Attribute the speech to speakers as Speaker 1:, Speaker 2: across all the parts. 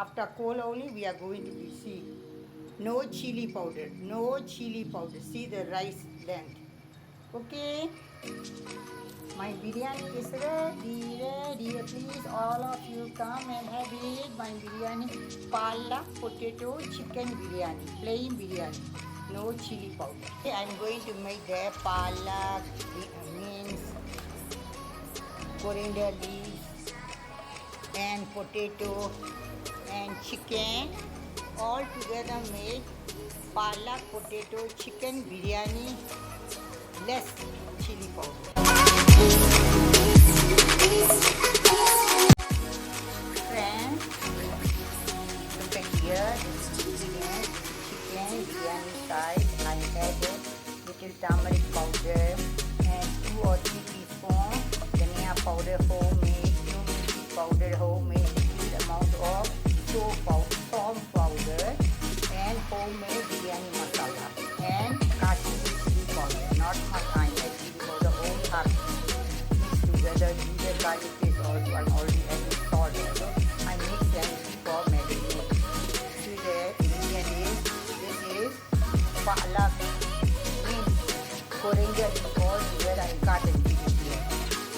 Speaker 1: after cold only we are going to see. No chili powder, no chili powder. See the rice length. Okay. My biryani is ready. Please, all of you come and have it. My biryani, palak, potato, chicken biryani, plain biryani, no chili powder. Okay, I'm going to make the palak, means coriander leaves, and potato and chicken all together make palak, potato, chicken biryani, less chili powder. Friends, look at here, this chicken biryani side. I added little turmeric powder and 2 or 3 teaspoons dhania powder homemade, cumin powder homemade, little amount of salt powder and homemade biryani masala and Kashmiri chili powder, not Makani chili powder, only half mixed together. Ginger garlic paste also, I'm already adding salt. So I mix them before marinade. See the ingredient is, this is palak, means coriander all together I cut and put it here.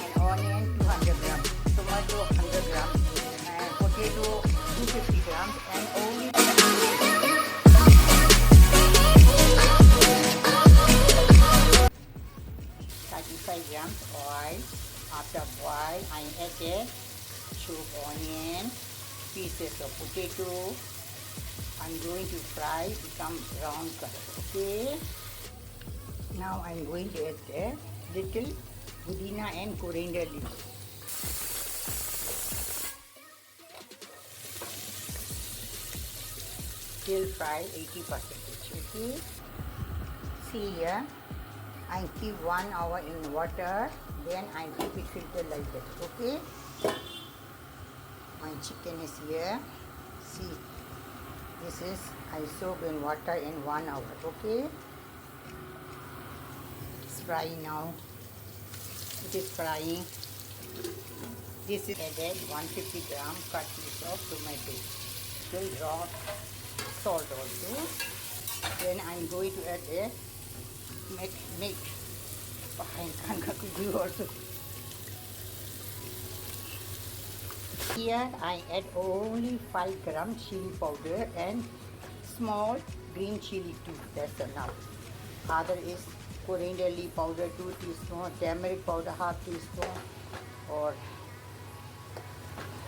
Speaker 1: And onion 200 grams, tomato 100 grams, and potato 250 grams, and only 35 grams oil. After boil, I added chopped onion, pieces of potato. I'm going to fry, become brown color. Okay. Now I'm going to add a little pudina and coriander leaves. Still fry 80%. Okay. See here, I keep 1 hour in water, then I keep it filtered like that. Okay. My chicken is here. See, this is I soak in water in 1 hour. Okay. It's frying now. It is frying. This is added 150 gram cut piece of tomato. Still raw salt also. Then I'm going to add a milk. I can't do also. Here I add only 5 gram chili powder and small green chili too. That's enough. Other is coriander leaf powder 2 teaspoons, turmeric powder half teaspoon, or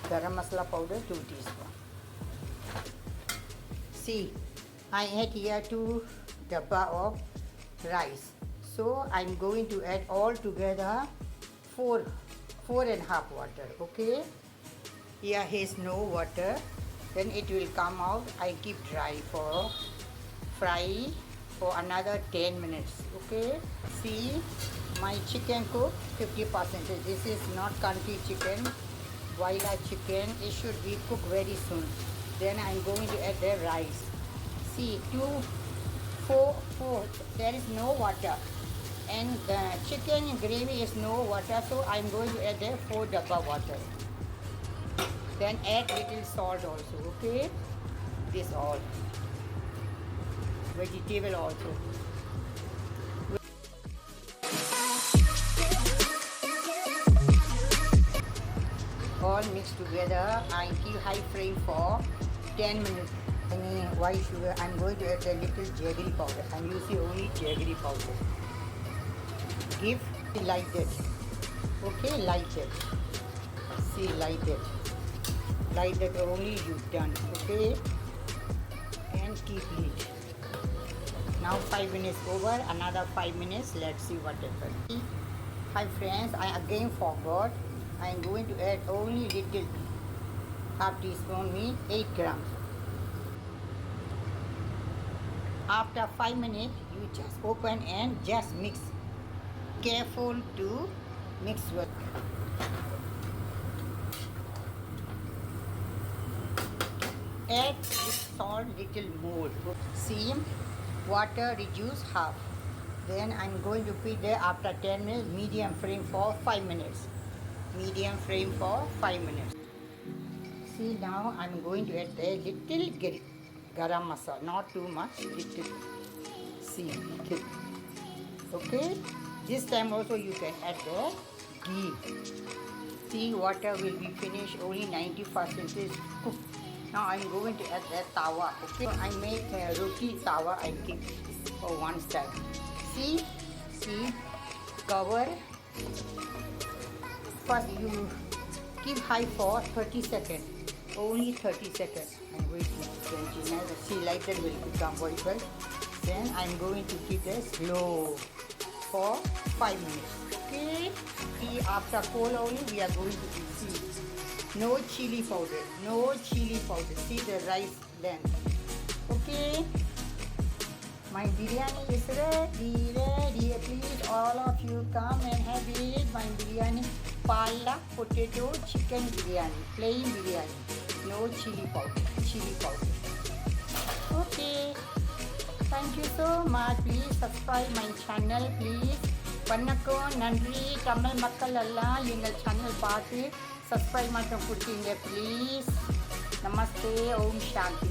Speaker 1: garam masala powder 2 teaspoons. See, I add here 2 dabba of rice. So I'm going to add all together 4 and half water. Okay. Here is no water. Then it will come out. I keep dry for fry for another 10 minutes. Okay. See, my chicken cooked 50%. This is not country chicken, boiler chicken. It should be cooked very soon. Then I'm going to add the rice. See, 4, there is no water. And the chicken gravy is no water, so I'm going to add the 4 dabba water. Then add little salt also, okay? This all. Vegetable also. All mixed together. I keep high flame for 10 minutes. Any white sugar, I'm going to add a little jaggery powder. I'm using only jaggery powder. Give like that. Okay, like that. See, like that. Like that only you done. Okay, and keep it. Now 5 minutes over. Another 5 minutes. Let's see what happens. Hi friends, I again forgot. I'm going to add only little half teaspoon means 8 grams. After 5 minutes, you just open and just mix. Careful to mix with. Add this salt little more. See, water reduce half. Then I'm going to put there after 10 minutes, medium flame for 5 minutes. Medium flame for 5 minutes. See, now I'm going to add a little garam masala, not too much, little. See, little. Okay, this time also you can add the ghee. See, water will be finished, only 90% is cooked. Now I'm going to add the tawa. Okay, I make a roti tawa. I keep for one side. See, cover. First you keep high for 30 seconds. Only 30 seconds. I'm going to change it. See, like that will become very well. Then I'm going to keep it slow for 5 minutes. Okay. See, after cold only we are going to see. No chili powder. No chili powder. See the rice then. Okay. My biryani is ready. Please all of you come and have it. My biryani. Palak, potato, chicken biryani. Plain biryani. No chili powder. Okay. Thank you so much. Please subscribe my channel. Please. வணக்கம், நன்றி. தமிழ் மக்கள் எல்லாம் எங்கள் channel பார்த்து subscribe மட்டும் கொடுத்தீங்க please. நமஸ்தே, ஓம் சாந்தி.